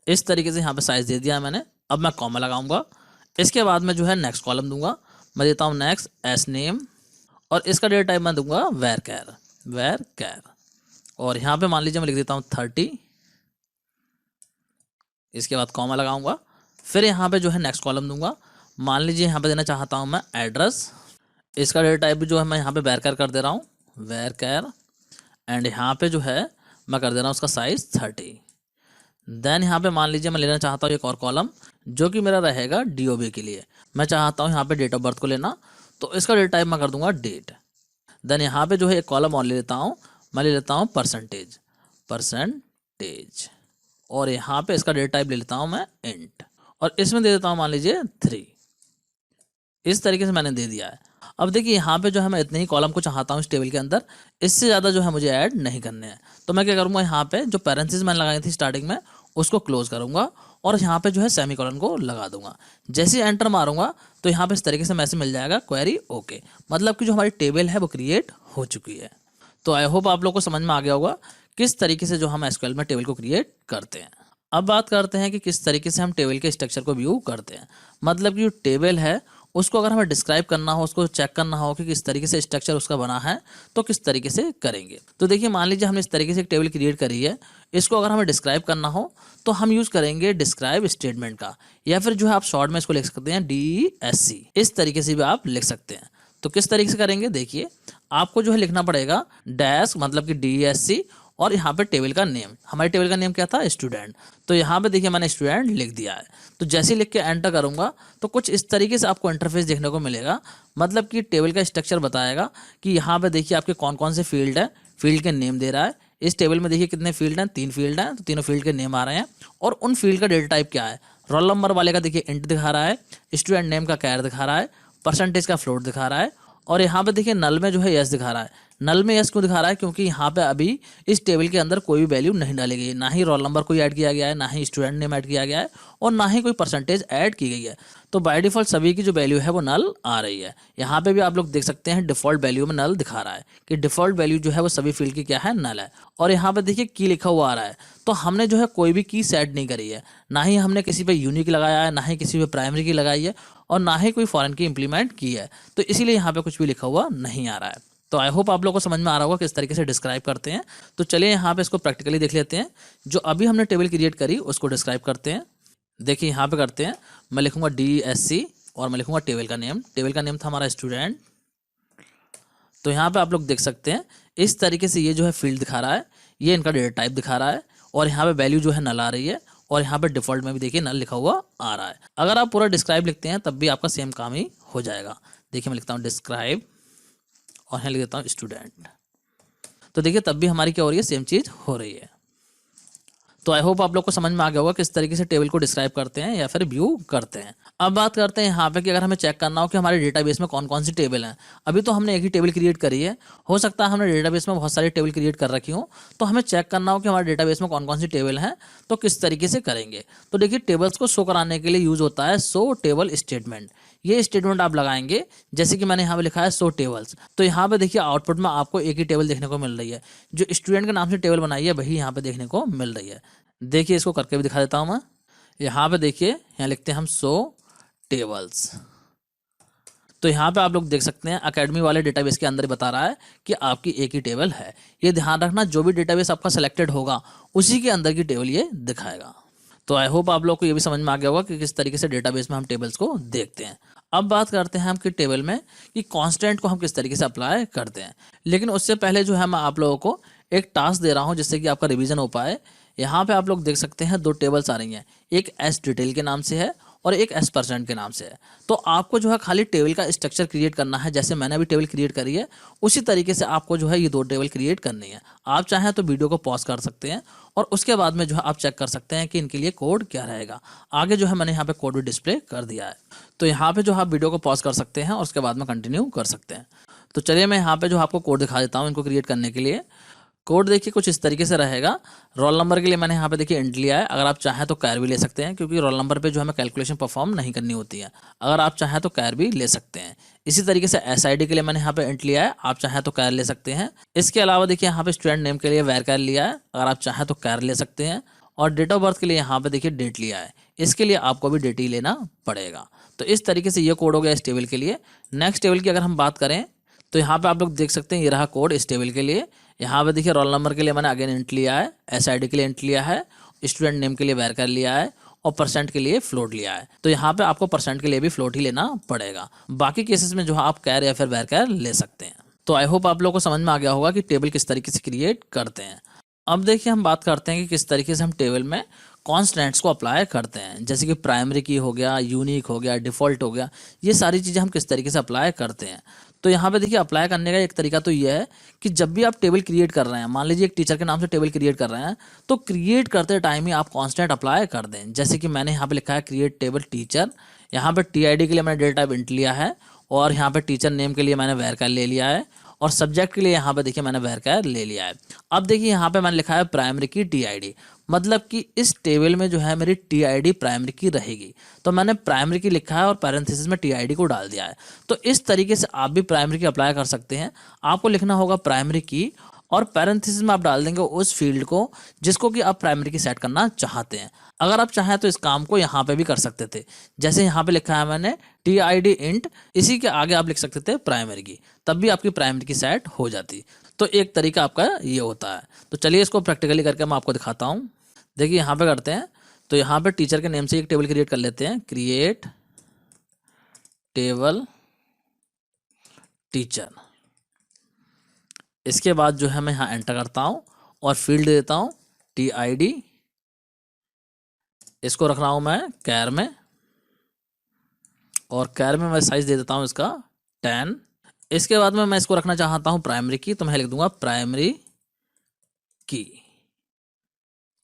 इस तरीके से यहाँ पे साइज दे दिया है मैंने। अब मैं कॉमा लगाऊंगा। इसके बाद में जो है नेक्स्ट कॉलम दूंगा, मैं देता हूँ नेक्स्ट एस नेम, और इसका डेटा टाइप मैं दूंगा वेर कैर। और यहाँ पे मान लीजिए मैं लिख देता हूँ 30, इसके बाद कॉमा लगाऊंगा। फिर यहाँ पे जो है नेक्स्ट कॉलम दूंगा, मान लीजिए यहाँ पे देना चाहता हूँ मैं एड्रेस, इसका डेटा टाइप जो है मैं यहाँ पे वेर कैर कर दे रहा हूँ, वेर कैर। एंड यहाँ पे जो है मैं कर दे रहा हूँ उसका साइज 30। देन यहाँ पे मान लीजिए मैं लेना चाहता हूँ एक और कॉलम जो कि मेरा रहेगा DOB के लिए, मैं चाहता हूँ यहाँ पे डेट ऑफ बर्थ को लेना, तो इसका डेटा टाइप मैं कर दूंगा डेट। देन यहाँ पे जो है एक कॉलम और ले लेता हूँ, मैं ले लेता हूँ परसेंटेज, और यहाँ पे इसका डेटा टाइप ले लेता हूँ मैं इंट, और इसमें दे देता हूँ मान लीजिए 3। इस तरीके से मैंने दे दिया है। अब देखिए यहाँ पे जो है मैं इतने ही कॉलम को चाहता हूँ इस टेबल के अंदर, इससे ज़्यादा जो है मुझे ऐड नहीं करने हैं। तो मैं क्या करूँगा, यहाँ पे जो पैरेंथेसिस मैंने लगाई थी स्टार्टिंग में उसको क्लोज करूँगा और यहाँ पे जो है सेमीकोलन को लगा दूंगा। जैसे ही एंटर मारूंगा तो यहाँ पे इस तरीके से मैसेज मिल जाएगा क्वेरी ओके, मतलब कि जो हमारी टेबल है वो क्रिएट हो चुकी है। तो आई होप आप लोग को समझ में आ गया होगा किस तरीके से जो हम SQL में टेबल को क्रिएट करते हैं। अब बात करते हैं कि किस तरीके से हम टेबल के स्ट्रक्चर को व्यू करते हैं, मतलब कि जो टेबल है उसको अगर हमें डिस्क्राइब करना हो, उसको चेक करना हो कि किस तरीके से स्ट्रक्चर उसका बना है, तो किस तरीके से करेंगे। तो देखिए मान लीजिए हमने इस तरीके से एक टेबल क्रिएट करी है, इसको अगर हमें डिस्क्राइब करना हो तो हम यूज़ करेंगे डिस्क्राइब स्टेटमेंट का, या फिर जो है आप शॉर्ट में इसको लिख सकते हैं DESC, इस तरीके से भी आप लिख सकते हैं। तो किस तरीके से करेंगे देखिए, आपको जो है लिखना पड़ेगा डैश मतलब कि DESC और यहाँ पे टेबल का नेम, हमारे टेबल का नेम क्या था, स्टूडेंट। तो यहाँ पे देखिए मैंने स्टूडेंट लिख दिया है। तो जैसे ही लिख के एंटर करूँगा तो कुछ इस तरीके से आपको इंटरफेस देखने को मिलेगा। मतलब कि टेबल का स्ट्रक्चर बताएगा कि यहाँ पे देखिए आपके कौन कौन से फील्ड है, फील्ड के नेम दे रहा है। इस टेबल में देखिए कितने फील्ड हैं, 3 फील्ड हैं, तो तीनों फील्ड के नेम आ रहे हैं और उन फील्ड का डेटा टाइप क्या है। रोल नंबर वाले का देखिए इंट दिखा रहा है, स्टूडेंट नेम का कैर दिखा रहा है, परसेंटेज का फ्लोट दिखा रहा है और यहाँ पे देखिए नल में जो है यस दिखा रहा है। नल में यस क्यों दिखा रहा है, क्योंकि यहाँ पे अभी इस टेबल के अंदर कोई भी वैल्यू नहीं डाली गई है, ना ही रोल नंबर कोई ऐड किया गया है, ना ही स्टूडेंट नेम ऐड किया गया है और ना ही कोई परसेंटेज ऐड की गई है। तो बाय डिफॉल्ट सभी की जो वैल्यू है वो नल आ रही है। यहाँ पे भी आप लोग देख सकते हैं डिफॉल्ट वैल्यू में नल दिखा रहा है कि डिफॉल्ट वैल्यू जो है वो सभी फील्ड की क्या है, नल है। और यहाँ पे देखिए की लिखा हुआ आ रहा है। तो हमने जो है कोई भी की सेट नहीं करी है, ना ही हमने किसी पे यूनिक लगाया है, ना ही किसी पे प्राइमरी की लगाई है और ना ही कोई फॉरेन की इंप्लीमेंट की है। तो इसीलिए यहाँ पे कुछ भी लिखा हुआ नहीं आ रहा है। तो आई होप आप लोगों को समझ में आ रहा होगा किस तरीके से डिस्क्राइब करते हैं। तो चलिए यहाँ पे इसको प्रैक्टिकली देख लेते हैं। जो अभी हमने टेबल क्रिएट करी उसको डिस्क्राइब करते हैं। देखिए यहाँ पे करते हैं, मैं लिखूंगा DESC और मैं लिखूंगा टेबल का नेम। टेबल का नेम था हमारा स्टूडेंट। तो यहाँ पे आप लोग देख सकते हैं इस तरीके से ये जो है फील्ड दिखा रहा है, ये इनका डेटा टाइप दिखा रहा है और यहाँ पे वैल्यू जो है नल आ रही है और यहाँ पे डिफॉल्ट में भी देखिए नल लिखा हुआ आ रहा है। अगर आप पूरा डिस्क्राइब लिखते हैं तब भी आपका सेम काम ही हो जाएगा। देखिए मैं लिखता हूँ डिस्क्राइब और यहाँ लिख देता हूँ स्टूडेंट। तो देखिए तब भी हमारी क्या हो रही है, सेम चीज़ हो रही है। तो आई होप आप लोग को समझ में आ गया होगा किस तरीके से टेबल को डिस्क्राइब करते हैं या फिर व्यू करते हैं। अब बात करते हैं यहाँ पे कि अगर हमें चेक करना हो कि हमारे डेटाबेस में कौन कौन सी टेबल हैं। अभी तो हमने एक ही टेबल क्रिएट करी है, हो सकता है हमने डेटाबेस में बहुत सारी टेबल क्रिएट कर रखी हो। तो हमें चेक करना हो कि हमारे डेटाबेस में कौन कौन सी टेबल हैं, तो किस तरीके से करेंगे। तो देखिए टेबल्स को शो कराने के लिए यूज होता है शो टेबल स्टेटमेंट। ये स्टेटमेंट आप लगाएंगे, जैसे कि मैंने यहाँ पे लिखा है शो टेबल्स। तो यहाँ पे देखिए आउटपुट में आपको एक ही टेबल देखने को मिल रही है, जो स्टूडेंट के नाम से टेबल बनाई है वही यहाँ पे देखने को मिल रही है। देखिए इसको करके भी दिखा देता हूँ मैं। यहाँ पे देखिए, यहाँ लिखते हैं हम शो टेबल्स। तो यहाँ पे आप लोग देख सकते हैं अकेडमी वाले डेटाबेस के अंदर ही बता रहा है कि आपकी एक ही टेबल है। ये ध्यान रखना, जो भी डेटाबेस आपका सिलेक्टेड होगा उसी के अंदर की टेबल ये दिखाएगा। तो आई होप आप लोग को ये भी समझ में आ गया होगा कि किस तरीके से डेटाबेस में हम टेबल्स को देखते हैं। अब बात करते हैं हम कि टेबल में कि कांस्टेंट को हम किस तरीके से अप्लाई करते हैं। लेकिन उससे पहले जो है मैं आप लोगों को एक टास्क दे रहा हूँ जिससे कि आपका रिवीजन हो पाए। यहाँ पे आप लोग देख सकते हैं 2 टेबल्स आ रही हैं, एक एस डिटेल के नाम से है और एक एस परसेंट के नाम से है। तो आपको जो है खाली टेबल का स्ट्रक्चर क्रिएट करना है, जैसे मैंने अभी टेबल क्रिएट करी है उसी तरीके से आपको जो है ये 2 टेबल क्रिएट करनी है। आप चाहें तो वीडियो को पॉज कर सकते हैं और उसके बाद में जो है आप चेक कर सकते हैं कि इनके लिए कोड क्या रहेगा। आगे जो है मैंने यहाँ पे कोड भी डिस्प्ले कर दिया है। तो यहाँ पे जो आप वीडियो को पॉज कर सकते हैं और उसके बाद में कंटिन्यू कर सकते हैं। तो चलिए मैं यहाँ पे जो आपको कोड दिखा देता हूँ इनको क्रिएट करने के लिए। कोड देखिए कुछ इस तरीके से रहेगा। रोल नंबर के लिए मैंने यहाँ पे देखिए इंट लिया है, अगर आप चाहें तो कैर भी ले सकते हैं क्योंकि रोल नंबर पे जो हमें कैलकुलेशन परफॉर्म नहीं करनी होती है। अगर आप चाहें तो कैर भी ले सकते हैं। इसी तरीके से SID के लिए मैंने यहाँ पे इंट लिया है, आप चाहें तो कैर ले सकते हैं। इसके अलावा देखिए यहाँ पे स्टूडेंट नेम के लिए वैर कैर लिया है, अगर आप चाहें तो कैर ले सकते हैं। और डेट ऑफ बर्थ के लिए यहाँ पे देखिए डेट लिया है, इसके लिए आपको भी डेट ही लेना पड़ेगा। तो इस तरीके से ये कोड हो गया इस टेबल के लिए। नेक्स्ट टेबल की अगर हम बात करें तो यहाँ पे आप लोग देख सकते हैं ये रहा कोड इस टेबल के लिए। यहाँ पे देखिए रोल नंबर के लिए मैंने अगेन इंट लिया है, SID के लिए इंट लिया है, स्टूडेंट नेम के लिए वैर कर लिया है और परसेंट के लिए फ्लोट लिया है। तो यहाँ पे आपको परसेंट के लिए भी फ्लोट ही लेना पड़ेगा। बाकी केसेस में जो आप कैर या फिर वैर कैर ले सकते हैं। तो आई होप आप लोगों को समझ में आ गया होगा कि टेबल किस तरीके से क्रिएट करते हैं। अब देखिए हम बात करते हैं कि किस तरीके से हम टेबल में कॉन्स्टेंट्स को अप्लाई करते हैं, जैसे कि प्राइमरी की हो गया, यूनिक हो गया, डिफ़ॉल्ट हो गया, ये सारी चीज़ें हम किस तरीके से अप्लाई करते हैं। तो यहाँ पे देखिए अप्लाई करने का एक तरीका तो ये है कि जब भी आप टेबल क्रिएट कर रहे हैं, मान लीजिए एक टीचर के नाम से टेबल क्रिएट कर रहे हैं, तो क्रिएट करते टाइम ही आप कांस्टेंट अप्लाई कर दें। जैसे कि मैंने यहाँ पे लिखा है क्रिएट टेबल टीचर, यहाँ पे TID के लिए मैंने डेटा टाइप इंट लिया है और यहाँ पे टीचर नेम के लिए मैंने वैर कैर ले लिया है और सब्जेक्ट के लिए यहाँ पे देखिए मैंने वैर कैर ले लिया है। अब देखिए यहाँ पे मैंने लिखा है प्राइमरी की TID, मतलब कि इस टेबल में जो है मेरी TID प्राइमरी की रहेगी। तो मैंने प्राइमरी की लिखा है और पैरेंथेसिस में TID को डाल दिया है। तो इस तरीके से आप भी प्राइमरी की अप्लाई कर सकते हैं। आपको लिखना होगा प्राइमरी की और पैरेंथेसिस में आप डाल देंगे उस फील्ड को जिसको कि आप प्राइमरी की सेट करना चाहते हैं। अगर आप चाहें तो इस काम को यहाँ पे भी कर सकते थे, जैसे यहाँ पे लिखा है मैंने TID इंट, इसी के आगे आप लिख सकते थे प्राइमरी की, तब भी आपकी प्राइमरी की सेट हो जाती। तो एक तरीका आपका ये होता है। तो चलिए इसको प्रैक्टिकली करके मैं आपको दिखाता हूँ। देखिए यहाँ पे करते हैं, तो यहाँ पे टीचर के नेम से एक टेबल क्रिएट कर लेते हैं, क्रिएट टेबल टीचर। इसके बाद जो है मैं यहाँ एंटर करता हूँ और फील्ड देता हूँ TID। इसको रख रहा हूँ मैं कैर में, और कैर में मैं साइज दे देता हूँ इसका 10। इसके बाद में मैं इसको रखना चाहता हूँ प्राइमरी की, तो मैं लिख दूंगा प्राइमरी की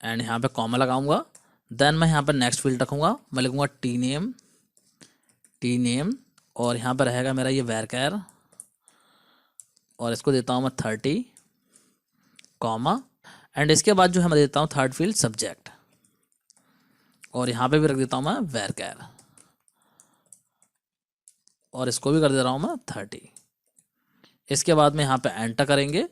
एंड यहाँ पे कॉमा लगाऊंगा। देन मैं यहाँ पे नेक्स्ट फील्ड रखूंगा, मैं लिखूंगा टी नेम और यहाँ पे रहेगा मेरा ये वैरकैर, और इसको देता हूँ मैं 30 कॉमा। एंड इसके बाद जो है मैं देता हूँ थर्ड फील्ड सब्जेक्ट, और यहाँ पे भी रख देता हूँ मैं वैरकैर, और इसको भी कर दे रहा हूँ मैं 30। इसके बाद में यहाँ पे एंटर करेंगे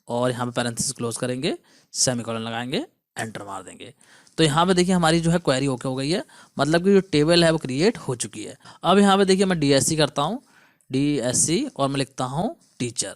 और यहाँ पे पैरेंथेसिस क्लोज करेंगे, सेमीकोलन लगाएंगे, एंटर मार देंगे। तो यहाँ पे देखिए हमारी जो है क्वेरी ओके हो गई है, मतलब कि जो टेबल है वो क्रिएट हो चुकी है। अब यहाँ पे देखिए मैं DSC करता हूँ, DSC, और मैं लिखता हूँ टीचर।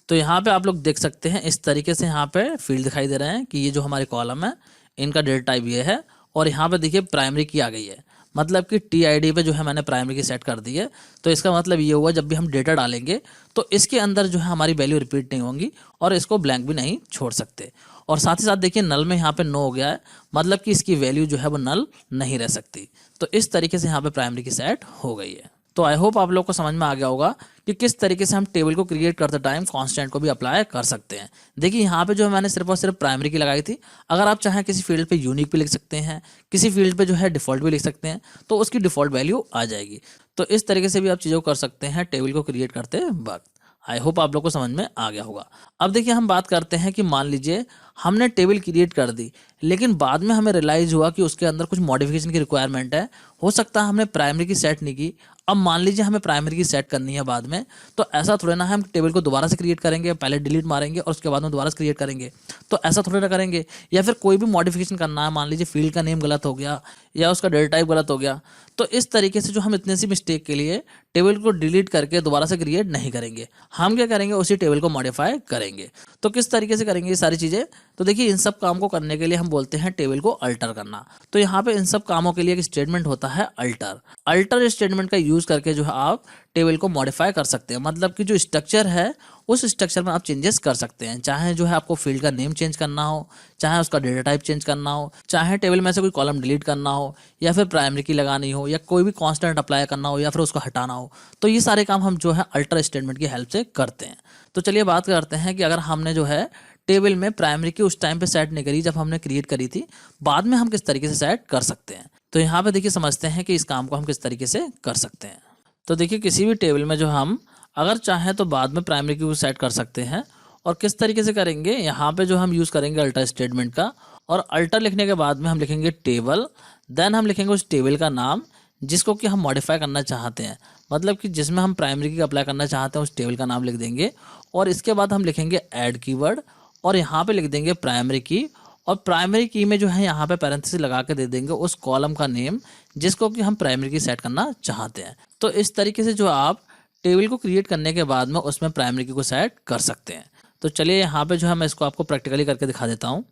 तो यहाँ पे आप लोग देख सकते हैं इस तरीके से यहाँ पे फील्ड दिखाई दे रहे हैं कि ये जो हमारे कॉलम है इनका डेटा टाइप ये है, और यहाँ पे देखिए प्राइमरी की आ गई है, मतलब कि TID पे जो है मैंने प्राइमरी की सेट कर दी है। तो इसका मतलब ये हुआ जब भी हम डेटा डालेंगे तो इसके अंदर जो है हमारी वैल्यू रिपीट नहीं होंगी, और इसको ब्लैंक भी नहीं छोड़ सकते। और साथ ही साथ देखिए नल में यहाँ पे नो हो गया है, मतलब कि इसकी वैल्यू जो है वो नल नहीं रह सकती। तो इस तरीके से यहाँ पे प्राइमरी की सेट हो गई है। तो आई होप आप लोग को समझ में आ गया होगा कि किस तरीके से हम टेबल को क्रिएट करते टाइम कांस्टेंट को भी अप्लाई कर सकते हैं। देखिए यहाँ पे जो मैंने सिर्फ और सिर्फ प्राइमरी की लगाई थी, अगर आप चाहें किसी फील्ड पे यूनिक भी लिख सकते हैं, किसी फील्ड पे जो है डिफॉल्ट भी लिख सकते हैं, तो उसकी डिफॉल्ट वैल्यू आ जाएगी। तो इस तरीके से भी आप चीज़ों को कर सकते हैं टेबल को क्रिएट करते वक्त। आई होप आप लोग को समझ में आ गया होगा। अब देखिए हम बात करते हैं कि मान लीजिए हमने टेबल क्रिएट कर दी, लेकिन बाद में हमें रियलाइज हुआ कि उसके अंदर कुछ मॉडिफिकेशन की रिक्वायरमेंट है। हो सकता है हमने प्राइमरी की सेट नहीं की, अब मान लीजिए हमें प्राइमरी की सेट करनी है बाद में, तो ऐसा थोड़ा ना हम टेबल को दोबारा से क्रिएट करेंगे, पहले डिलीट मारेंगे और उसके बाद में दोबारा से क्रिएट करेंगे, तो ऐसा थोड़ा ना करेंगे। या फिर कोई भी मॉडिफिकेशन करना है, मान लीजिए फील्ड का नेम गलत हो गया या उसका डेटा टाइप गलत हो गया, तो इस तरीके से जो हम इतने सी मिस्टेक के लिए टेबल को डिलीट करके दोबारा से क्रिएट नहीं करेंगे। हम क्या करेंगे, उसी टेबल को मॉडिफाई करेंगे। तो किस तरीके से करेंगे ये सारी चीज़ें, तो देखिए इन सब काम को करने के लिए हम बोलते हैं टेबल को अल्टर करना। तो यहाँ पे इन सब कामों के लिए एक स्टेटमेंट होता है अल्टर। अल्टर स्टेटमेंट का यूज करके जो है आप टेबल को मॉडिफाई कर सकते हैं, मतलब कि जो स्ट्रक्चर है उस स्ट्रक्चर में आप चेंजेस कर सकते हैं। चाहे जो है आपको फील्ड का नेम चेंज करना हो, चाहे उसका डेटा टाइप चेंज करना हो, चाहे टेबल में से कोई कॉलम डिलीट करना हो, या फिर प्राइमरी की लगानी हो, या कोई भी कांस्टेंट अप्लाई करना हो, या फिर उसको हटाना हो, तो ये सारे काम हम जो है अल्टर स्टेटमेंट की हेल्प से करते हैं। तो चलिए बात करते हैं कि अगर हमने जो है टेबल में प्राइमरी की उस टाइम पे सेट नहीं करी जब हमने क्रिएट करी थी, बाद में हम किस तरीके से सेट कर सकते हैं। तो यहाँ पे देखिए समझते हैं कि इस काम को हम किस तरीके से कर सकते हैं। तो देखिए किसी भी टेबल में जो हम अगर चाहें तो बाद में प्राइमरी की सेट कर सकते हैं, और किस तरीके से करेंगे, यहाँ पे जो हम यूज़ करेंगे अल्टर स्टेटमेंट का, और अल्टर लिखने के बाद में हम लिखेंगे टेबल, देन हम लिखेंगे उस टेबल का नाम जिसको कि हम मॉडिफाई करना चाहते हैं, मतलब कि जिसमें हम प्राइमरी की अप्लाई करना चाहते हैं उस टेबल का नाम लिख देंगे, और इसके बाद हम लिखेंगे ऐड कीवर्ड, और यहाँ पे लिख देंगे प्राइमरी की, और प्राइमरी की में जो है यहाँ पे पैरेंथेसिस लगा के दे देंगे उस कॉलम का नेम जिसको कि हम प्राइमरी की सेट करना चाहते हैं। तो इस तरीके से जो आप टेबल को क्रिएट करने के बाद में उसमें प्राइमरी की को सेट कर सकते हैं। तो चलिए यहाँ पे जो है मैं इसको आपको प्रैक्टिकली करके दिखा देता हूँ।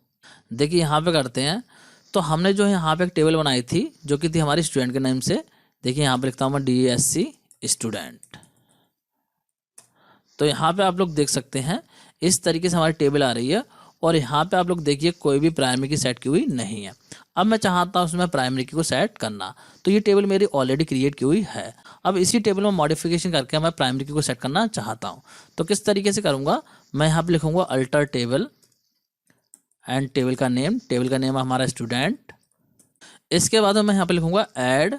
देखिए यहाँ पे करते हैं, तो हमने जो है यहाँ पे एक टेबल बनाई थी जो कि थी हमारी स्टूडेंट के नेम से। देखिए यहाँ पे लिखता हूँ मैं DSC स्टूडेंट। तो यहाँ पे आप लोग देख सकते हैं इस तरीके से हमारी टेबल आ रही है, और यहाँ पे आप लोग देखिए कोई भी प्राइमरी की सेट की हुई नहीं है। अब मैं चाहता हूँ उसमें प्राइमरी की को सेट करना, तो ये टेबल मेरी ऑलरेडी क्रिएट की हुई है। अब इसी टेबल में मॉडिफिकेशन करके मैं प्राइमरी की को सेट करना चाहता हूँ, तो किस तरीके से करूँगा, मैं यहाँ पे लिखूँगा अल्टर टेबल एंड टेबल का नेम हमारा स्टूडेंट। इसके बाद मैं यहाँ पे लिखूँगा ऐड,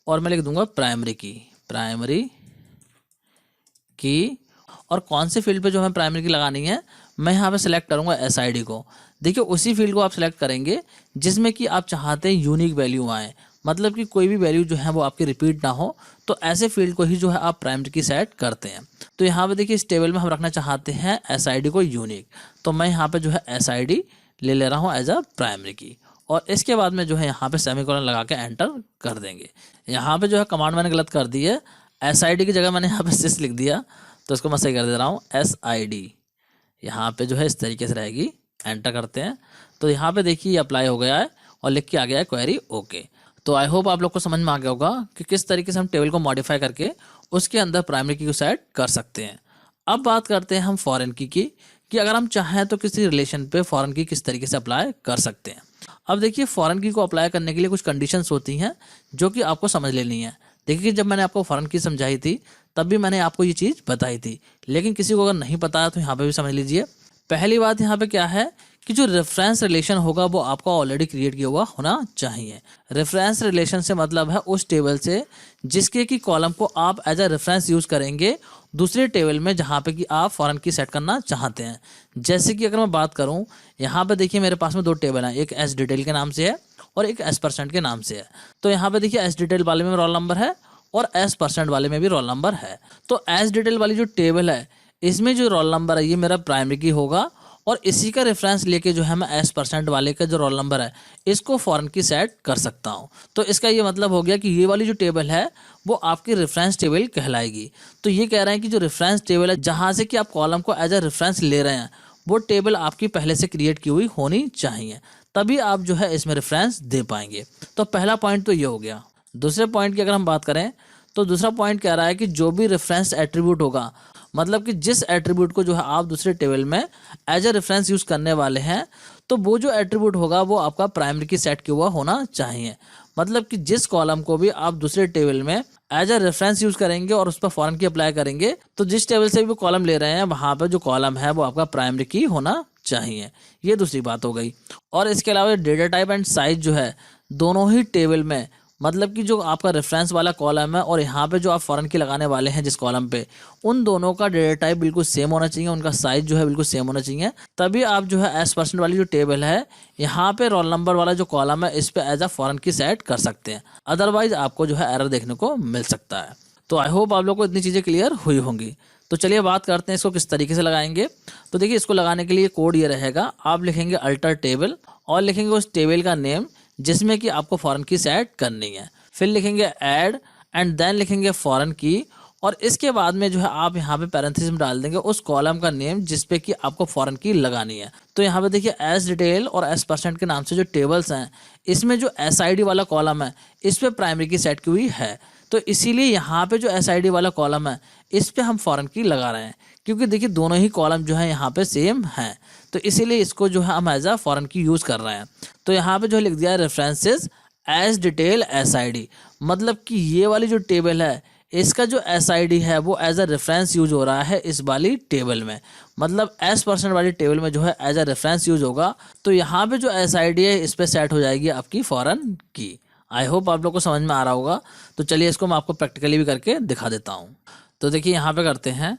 और मैं लिख दूँगा प्राइमरी की, और कौन से फील्ड पे जो हमें प्राइमरी की लगानी है मैं यहाँ पे सेलेक्ट करूँगा SID को। देखिए उसी फील्ड को आप सेलेक्ट करेंगे जिसमें कि आप चाहते हैं यूनिक वैल्यू आए, मतलब कि कोई भी वैल्यू जो है वो आपकी रिपीट ना हो, तो ऐसे फील्ड को ही जो है आप प्राइमरी की सेट करते हैं। तो यहाँ पे देखिए इस टेबल में हम रखना चाहते हैं SID को यूनिक, तो मैं यहाँ पे जो है SID ले रहा हूँ एज अ प्राइमरी की, और इसके बाद में जो है यहाँ पे सेमीकोलन लगा के एंटर कर देंगे। यहाँ पे जो है कमांड मैंने गलत कर दी है, SID की जगह मैंने यहाँ पे सिस लिख दिया, तो इसको मैं सही कर दे रहा हूँ SID। यहाँ पे जो है इस तरीके से रहेगी, एंटर करते हैं। तो यहाँ पे देखिए अप्लाई हो गया है और लिख के आ गया है क्वेरी ओके। तो आई होप आप लोग को समझ में आ गया होगा कि किस तरीके से हम टेबल को मॉडिफाई करके उसके अंदर प्राइमरी की को सेट कर सकते हैं। अब बात करते हैं हम फॉरेन की कि अगर हम चाहें तो किसी रिलेशन पे फॉरेन की किस तरीके से अप्लाई कर सकते हैं। अब देखिए फॉरेन की को अप्लाई करने के लिए कुछ कंडीशंस होती हैं जो कि आपको समझ लेनी है। देखिए जब मैंने आपको फॉरेन की समझाई थी तब भी मैंने आपको ये चीज़ बताई थी, लेकिन किसी को अगर नहीं पता है तो यहाँ पे भी समझ लीजिए। पहली बात यहाँ पे क्या है कि जो रेफरेंस रिलेशन होगा वो आपका ऑलरेडी क्रिएट किया हुआ होना चाहिए। रेफरेंस रिलेशन से मतलब है उस टेबल से जिसके कि कॉलम को आप एज अ रेफरेंस यूज करेंगे दूसरे टेबल में जहाँ पे कि आप फॉरेन की सेट करना चाहते हैं। जैसे कि अगर मैं बात करूँ, यहाँ पे देखिए मेरे पास में दो टेबल हैं, एक एस डिटेल के नाम से है और एक एस परसेंट के नाम से है। तो यहाँ पे देखिए एस डिटेल वाले में रोल नंबर है और एस परसेंट वाले में भी रोल नंबर है। तो एस डिटेल वाली जो टेबल है इसमें जो रोल नंबर है ये मेरा प्राइमरी की होगा और इसी का रेफरेंस लेके जो है मैं एस परसेंट वाले का जो रोल नंबर है इसको फॉरेन की सेट कर सकता हूँ। तो इसका ये मतलब हो गया कि ये वाली जो टेबल है वो आपकी रेफरेंस टेबल कहलाएगी। तो ये कह रहे हैं कि जो रेफरेंस टेबल है जहाँ से कि आप कॉलम को एज अ रेफरेंस ले रहे हैं वो टेबल आपकी पहले से क्रिएट की हुई होनी चाहिए, तभी आप जो है इसमें रेफरेंस दे पाएंगे। तो पहला पॉइंट तो ये हो गया। दूसरे पॉइंट की अगर हम बात करें तो दूसरा पॉइंट कह रहा है कि जो भी रेफरेंस एट्रीब्यूट होगा, मतलब कि जिस एट्रीब्यूट को जो है आप दूसरे टेबल में एज अ रेफरेंस यूज करने वाले हैं तो वो जो एट्रीब्यूट होगा वो आपका प्राइमरी की सेट किया हुआ होना चाहिए। मतलब कि जिस कॉलम को भी आप दूसरे टेबल में एज अ रेफरेंस यूज करेंगे और उस पर फॉरेन की अप्लाई करेंगे तो जिस टेबल से भी कॉलम ले रहे हैं वहां पर जो कॉलम है वो आपका प्राइमरी की होना चाहिए। ये दूसरी बात हो गई। और इसके अलावा डेटा टाइप एंड साइज जो है दोनों ही टेबल में, मतलब कि जो आपका रेफरेंस वाला कॉलम है और यहाँ पे जो आप फॉरेन की लगाने वाले हैं जिस कॉलम पे, उन दोनों का डेटा टाइप बिल्कुल सेम होना चाहिए, उनका साइज जो है बिल्कुल सेम होना चाहिए। तभी आप जो है एस परसेंट वाली जो टेबल है यहाँ पे रोल नंबर वाला जो कॉलम है इस पे एज अ फॉरेन की सेट कर सकते हैं, अदरवाइज आपको जो है एरर देखने को मिल सकता है। तो आई होप आप लोग को इतनी चीज़ें क्लियर हुई होंगी। तो चलिए बात करते हैं इसको किस तरीके से लगाएंगे। तो देखिए इसको लगाने के लिए कोड ये रहेगा, आप लिखेंगे अल्टर टेबल और लिखेंगे उस टेबल का नेम जिसमें कि आपको फॉरेन की सेट करनी है, फिर लिखेंगे ऐड एंड देन लिखेंगे फॉरेन की और इसके बाद में जो है आप यहाँ पे पैरेंथेसिस में डाल देंगे उस कॉलम का नेम जिसपे कि आपको फॉरेन की लगानी है। तो यहाँ पे देखिए एस डिटेल और एस परसेंट के नाम से जो टेबल्स हैं इसमें जो एस आई डी वाला कॉलम है इस पे प्राइमरी की सेट की हुई है, तो इसीलिए यहाँ पे जो एस आई डी वाला कॉलम है इस पे हम फॉरेन की लगा रहे हैं, क्योंकि देखिए दोनों ही कॉलम जो है यहाँ पे सेम हैं, तो इसीलिए इसको जो है हम एज अ फॉरेन की यूज़ कर रहे हैं। तो यहाँ पे जो लिख दिया है references S detail S I D, मतलब कि ये वाली जो टेबल है इसका जो एस आई डी है वो एज अ रेफरेंस यूज हो रहा है इस वाली टेबल में, मतलब एस परसेंट वाली टेबल में जो है एज अ रेफरेंस यूज होगा। तो यहाँ पे जो एस आई डी है इस पर सेट हो जाएगी आपकी फॉरेन की। आई होप आप लोग को समझ में आ रहा होगा। तो चलिए इसको मैं आपको प्रैक्टिकली भी करके दिखा देता हूँ। तो देखिए यहाँ पे करते हैं।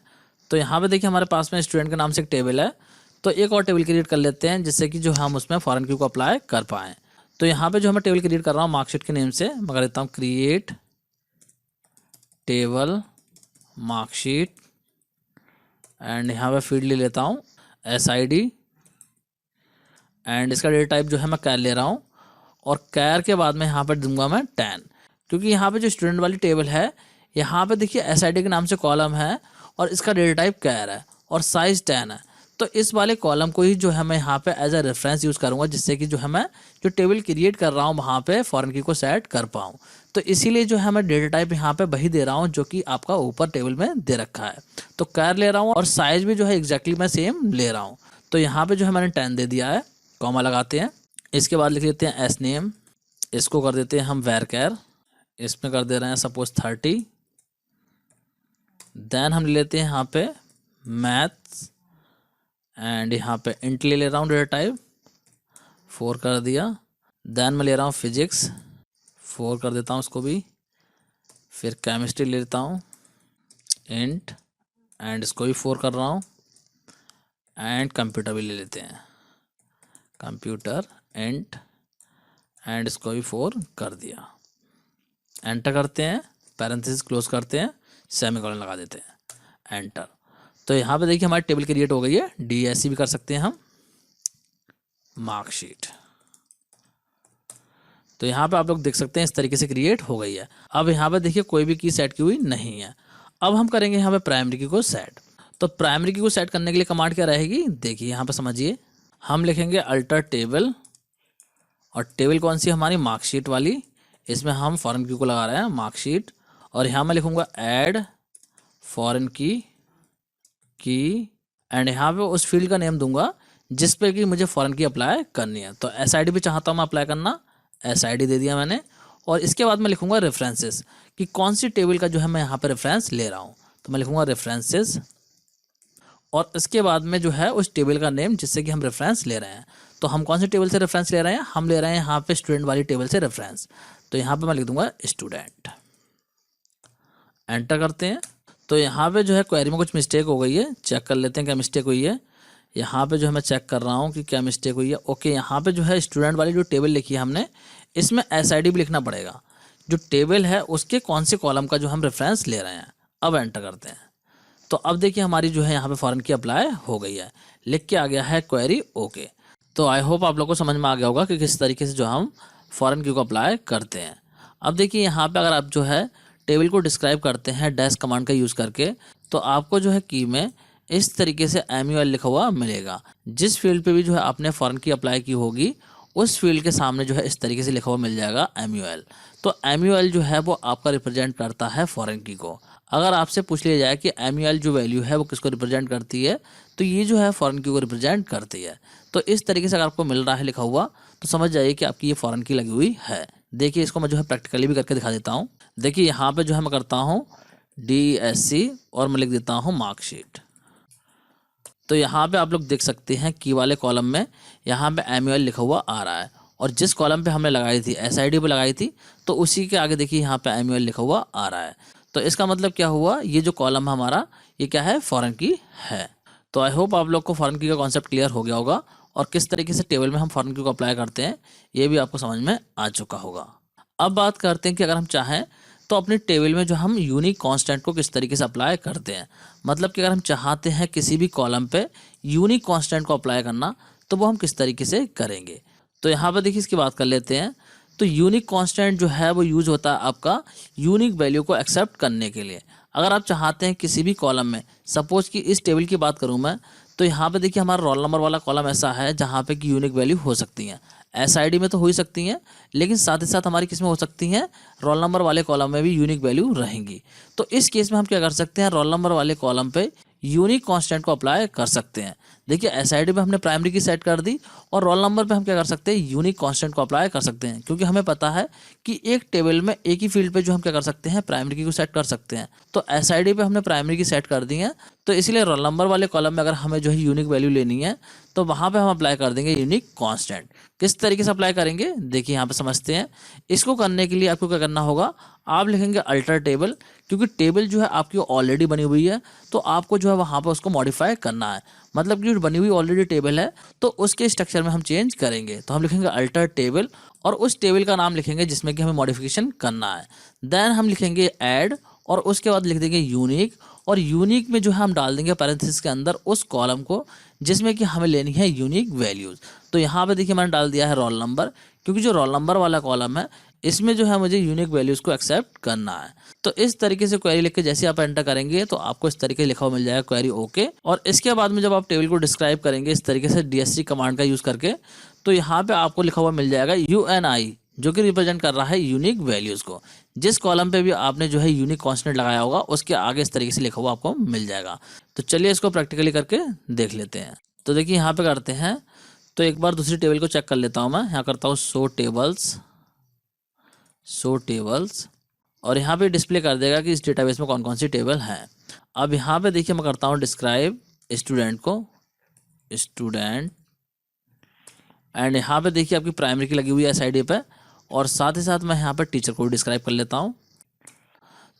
तो यहाँ पे देखिए हमारे पास में स्टूडेंट के नाम से एक टेबल है, तो एक और टेबल क्रिएट कर लेते हैं जिससे कि जो हम उसमें फॉरेन की को अप्लाई कर पाएँ। तो यहाँ पे जो मैं टेबल क्रिएट कर रहा हूँ मार्कशीट के नेम से मैं कर देता हूँ क्रिएट टेबल मार्कशीट एंड यहाँ पे फील्ड ले लेता हूँ एस आई डी एंड इसका डेटा टाइप जो है मैं कैर ले रहा हूँ और कैर के बाद में यहाँ पर दूंगा मैं 10, क्योंकि यहाँ पे जो स्टूडेंट वाली टेबल है यहाँ पे देखिए एस आई डी के नाम से कॉलम है और इसका डेटा टाइप कैर है और साइज 10 है। तो इस वाले कॉलम को ही जो है मैं यहाँ पे एज अ रेफरेंस यूज़ करूँगा जिससे कि जो है मैं जो टेबल क्रिएट कर रहा हूँ वहाँ पे फॉरेन की को सेट कर पाऊँ। तो इसीलिए जो है मैं डेटा टाइप यहाँ पे वही दे रहा हूँ जो कि आपका ऊपर टेबल में दे रखा है। तो कैर ले रहा हूँ और साइज भी जो है एग्जैक्टली मैं सेम ले रहा हूँ। तो यहाँ पे जो है मैंने 10 दे दिया है, कॉमा लगाते हैं। इसके बाद लिख लेते हैं एस नेम, इसको कर देते हैं हम वेर कैर, इसमें कर दे रहे हैं सपोज 30। देन हम ले लेते हैं यहाँ पे मैथ्स एंड यहाँ पे इंट ले रहा हूँ डेटा टाइप 4 कर दिया। देन मैं ले रहा हूँ फिजिक्स 4 कर देता हूँ उसको भी, फिर केमिस्ट्री ले लेता हूँ इंट एंड इसको भी 4 कर रहा हूँ एंड कंप्यूटर भी ले लेते हैं कंप्यूटर इंट एंड इसको भी 4 कर दिया। एंटर करते हैं, पैरेंथेसिस क्लोज करते हैं, सेमीकोलन लगा देते हैं, एंटर। तो यहाँ पे देखिए हमारी टेबल क्रिएट हो गई है। डीएससी भी कर सकते हैं हम मार्कशीट। तो यहाँ पे आप लोग देख सकते हैं इस तरीके से क्रिएट हो गई है। अब यहाँ पे देखिए कोई भी की सेट की हुई नहीं है। अब हम करेंगे यहाँ पे प्राइमरी की को सेट। तो प्राइमरी की को सेट करने के लिए कमांड क्या रहेगी, देखिए यहाँ पे समझिए। हम लिखेंगे अल्टर टेबल और टेबल कौन सी हमारी मार्कशीट वाली, इसमें हम फॉरेन की को लगा रहे हैं मार्कशीट। और यहाँ मैं लिखूंगा ऐड फॉरेन की की, एंड यहाँ पे उस फील्ड का नेम दूंगा जिस पे कि मुझे फॉरेन की अप्लाई करनी है। तो SID पे चाहता हूँ मैं अप्लाई करना, SID दे दिया मैंने। और इसके बाद मैं लिखूंगा रेफरेंसेस, कि कौन सी टेबल का जो है मैं यहाँ पे रेफरेंस ले रहा हूँ। तो मैं लिखूंगा रेफरेंसेस, और इसके बाद में जो है उस टेबल का नेम जिससे कि हम रेफरेंस ले रहे हैं। तो हम कौन सी टेबल से रेफरेंस ले रहे हैं, हम ले रहे हैं यहाँ पे स्टूडेंट वाली टेबल से रेफरेंस। तो यहाँ पे मैं लिख दूंगा स्टूडेंट, एंटर करते हैं। तो यहाँ पे जो है क्वेरी में कुछ मिस्टेक हो गई है, चेक कर लेते हैं क्या मिस्टेक हुई है। यहाँ पे जो है मैं चेक कर रहा हूँ कि क्या मिस्टेक हुई है। ओके, यहाँ पे जो है स्टूडेंट वाली जो टेबल लिखी है हमने, इसमें SID भी लिखना पड़ेगा। जो टेबल है उसके कौन से कॉलम का जो हम रेफरेंस ले रहे हैं। अब एंटर करते हैं। तो अब देखिए हमारी जो है यहाँ पे फॉरेन की अप्लाई हो गई है, लिख के आ गया है क्वेरी ओके। तो आई होप आप लोग को समझ में आ गया होगा कि किस तरीके से जो हम फॉरेन की को अप्लाई करते हैं। अब देखिए यहाँ पे अगर आप जो है टेबल को डिस्क्राइब करते हैं डैश कमांड का यूज़ करके, तो आपको जो है की में इस तरीके से MUL लिखा हुआ मिलेगा। जिस फील्ड पे भी जो है आपने फॉरेन की अप्लाई की होगी उस फील्ड के सामने जो है इस तरीके से लिखा हुआ मिल जाएगा MUL। तो MUL जो है वो आपका रिप्रेजेंट करता है फॉरेन की को। अगर आपसे पूछ लिया जाए कि MUL जो वैल्यू है वो किसको रिप्रेजेंट करती है, तो ये जो है फॉरेन की को रिप्रेजेंट करती है। तो इस तरीके से अगर आपको मिल रहा है लिखा हुआ तो समझ जाइए कि आपकी ये फॉरेन की लगी हुई है। देखिए इसको मैं जो है प्रैक्टिकली भी करके दिखा देता हूँ। देखिए यहाँ पे जो है मैं करता हूँ DSC और मैं लिख देता हूँ मार्कशीट। तो यहाँ पे आप लोग देख सकते हैं की वाले कॉलम में यहाँ पे MUL लिखा हुआ आ रहा है, और जिस कॉलम पे हमने लगाई थी SID पे लगाई थी तो उसी के आगे देखिए यहाँ पे MUL लिखा हुआ आ रहा है। तो इसका मतलब क्या हुआ, ये जो कॉलम हमारा ये क्या है, फॉरेन की है। तो आई होप आप लोग को फॉरेन की का कॉन्सेप्ट क्लियर हो गया होगा, और किस तरीके से टेबल में हम फॉरेन की को अप्लाई करते हैं ये भी आपको समझ में आ चुका होगा। अब बात करते हैं कि अगर हम चाहें तो अपनी टेबल में जो हम यूनिक कांस्टेंट को किस तरीके से अप्लाई करते हैं। मतलब कि अगर हम चाहते हैं किसी भी कॉलम पे यूनिक कांस्टेंट को अप्लाई करना तो वो हम किस तरीके से करेंगे। तो यहाँ पर देखिए इसकी बात कर लेते हैं। तो यूनिक कांस्टेंट जो है वो यूज होता है आपका यूनिक वैल्यू को एक्सेप्ट करने के लिए। अगर आप चाहते हैं किसी भी कॉलम में, सपोज कि इस टेबल की बात करूँ मैं, तो यहाँ पे देखिए हमारा रोल नंबर वाला कॉलम ऐसा है जहाँ पे कि यूनिक वैल्यू हो सकती हैं। SID में तो हो ही सकती हैं, लेकिन साथ ही साथ हमारी किस में हो सकती हैं, रोल नंबर वाले कॉलम में भी यूनिक वैल्यू रहेंगी। तो इस केस में हम क्या कर सकते हैं, रोल नंबर वाले कॉलम पे यूनिक कांस्टेंट को अप्लाई कर सकते हैं। देखिए SID पे हमने प्राइमरी की सेट कर दी, और रोल नंबर पे हम क्या कर सकते हैं, यूनिक कांस्टेंट को अप्लाई कर सकते हैं। क्योंकि हमें पता है कि एक टेबल में एक ही फील्ड पे जो हम क्या कर सकते हैं, प्राइमरी की को सेट कर सकते हैं। तो SID पे हमने प्राइमरी की सेट कर दी है, तो इसलिए रोल नंबर वाले कॉलम में अगर हमें जो है यूनिक वैल्यू लेनी है तो वहाँ पे हम अप्लाई कर देंगे यूनिक कांस्टेंट। किस तरीके से अप्लाई करेंगे देखिए यहाँ पे समझते हैं। इसको करने के लिए आपको क्या करना होगा, आप लिखेंगे अल्टर टेबल, क्योंकि टेबल जो है आपकी ऑलरेडी बनी हुई है, तो आपको जो है वहाँ पर उसको मॉडिफाई करना है। मतलब कि जो बनी हुई ऑलरेडी टेबल है तो उसके स्ट्रक्चर में हम चेंज करेंगे। तो हम लिखेंगे अल्टर टेबल, और उस टेबल का नाम लिखेंगे जिसमें कि हमें मॉडिफिकेशन करना है। देन हम लिखेंगे ऐड, और उसके बाद लिख देंगे यूनिक, और यूनिक में जो है हम डाल देंगे पैरेंथेसिस के अंदर उस कॉलम को जिसमें कि हमें लेनी है यूनिक वैल्यूज़। तो यहाँ पे देखिए मैंने डाल दिया है रोल नंबर, क्योंकि जो रोल नंबर वाला कॉलम है इसमें जो है मुझे यूनिक वैल्यूज़ को एक्सेप्ट करना है। तो इस तरीके से क्वेरी लिख के जैसे आप एंटर करेंगे तो आपको इस तरीके से लिखा हुआ मिल जाएगा क्वेरी ओके। और इसके बाद में जब आप टेबल को डिस्क्राइब करेंगे इस तरीके से DSC कमांड का यूज़ करके, तो यहाँ पे आपको लिखा हुआ मिल जाएगा UNI, जो कि रिप्रेजेंट कर रहा है यूनिक वैल्यूज़ को। जिस कॉलम पे भी आपने जो है यूनिक कांस्टेंट लगाया होगा उसके आगे इस तरीके से लिखा हुआ आपको मिल जाएगा। तो चलिए इसको प्रैक्टिकली करके देख लेते हैं। तो देखिए यहाँ पे करते हैं, तो एक बार दूसरी टेबल को चेक कर लेता हूँ मैं। यहाँ करता हूँ शो टेबल्स, और यहाँ पे डिस्प्ले कर देगा कि इस डेटाबेस में कौन कौन सी टेबल हैं। अब यहाँ पे देखिए मैं करता हूँ डिस्क्राइब स्टूडेंट को, स्टूडेंट, एंड यहाँ पे देखिए आपकी प्राइमरी की लगी हुई है SID पे, और साथ ही साथ मैं यहाँ पर टीचर को डिस्क्राइब कर लेता हूँ।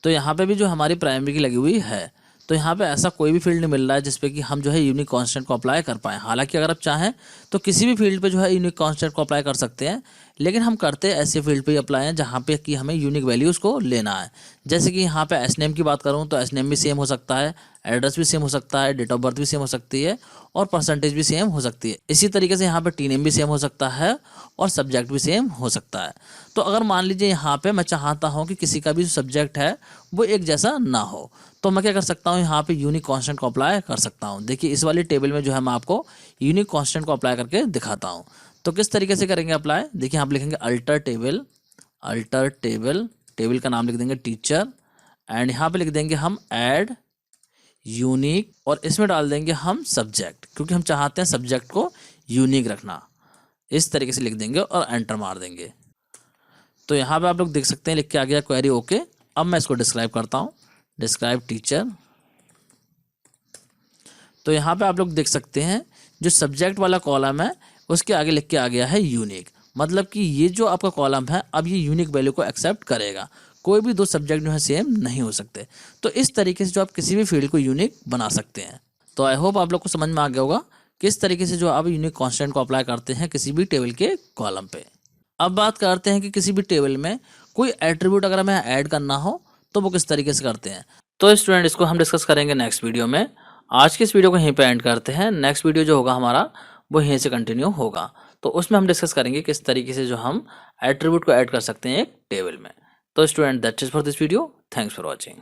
तो यहाँ पे भी जो हमारी प्राइमरी की लगी हुई है, तो यहाँ पे ऐसा कोई भी फील्ड नहीं मिल रहा है जिसपे कि हम जो है यूनिक कांस्टेंट को अप्लाई कर पाएँ। हालांकि अगर आप चाहें तो किसी भी फील्ड पे जो है यूनिक कांस्टेंट को अप्लाई कर सकते हैं, लेकिन हम करते हैं ऐसे फील्ड पे अप्लाई हैं जहाँ पे कि हमें यूनिक वैल्यूज़ को लेना है। जैसे कि यहाँ पे SNAME की बात करूँ तो SNAME भी सेम हो सकता है, एड्रेस भी सेम हो सकता है, डेट ऑफ बर्थ भी सेम हो सकती है, और परसेंटेज भी सेम हो सकती है। इसी तरीके से यहाँ पे TNAME भी सेम हो सकता है, और सब्जेक्ट भी सेम हो सकता है। तो अगर मान लीजिए यहाँ पे मैं चाहता हूँ कि किसी का भी सब्जेक्ट है वो एक जैसा ना हो, तो मैं क्या कर सकता हूँ, यहाँ पे यूनिक कांस्टेंट को अप्लाई कर सकता हूँ। देखिए इस वाली टेबल में जो है मैं आपको यूनिक कांस्टेंट को अप्लाई करके दिखाता हूँ। तो किस तरीके से करेंगे अप्लाई, देखिए यहाँ पे लिखेंगे अल्टर टेबल, टेबल का नाम लिख देंगे टीचर, एंड यहाँ पे लिख देंगे हम ऐड यूनिक, और इसमें डाल देंगे हम सब्जेक्ट, क्योंकि हम चाहते हैं सब्जेक्ट को यूनिक रखना। इस तरीके से लिख देंगे और एंटर मार देंगे। तो यहाँ पे आप लोग देख सकते हैं लिख के आ गया क्वेरी ओके। अब मैं इसको डिस्क्राइब करता हूँ, डिस्क्राइब टीचर। तो यहाँ पे आप लोग देख सकते हैं जो सब्जेक्ट वाला कॉलम है उसके आगे लिख के आ गया है यूनिक, मतलब कि ये जो आपका कॉलम है अब ये यूनिक वैल्यू को एक्सेप्ट करेगा। कोई भी दो सब्जेक्ट जो है सेम नहीं हो सकते। तो इस तरीके से जो आप किसी भी फील्ड को यूनिक बना सकते हैं। तो आई होप आप लोग को समझ में आ गया होगा किस तरीके से जो आप यूनिक कांस्टेंट को अप्लाई करते हैं किसी भी टेबल के कॉलम पे। अब बात करते हैं कि किसी भी टेबल में कोई एट्रीब्यूट अगर हमें ऐड करना हो तो वो किस तरीके से करते हैं। तो स्टूडेंट इसको हम डिस्कस करेंगे नेक्स्ट वीडियो में। आज की इस वीडियो को यहीं पे एंड करते हैं। नेक्स्ट वीडियो जो होगा हमारा वो यहीं से कंटिन्यू होगा। तो उसमें हम डिस्कस करेंगे किस तरीके से जो हम एट्रीब्यूट को ऐड कर सकते हैं एक टेबल में। तो student that's it for this video. Thanks for watching.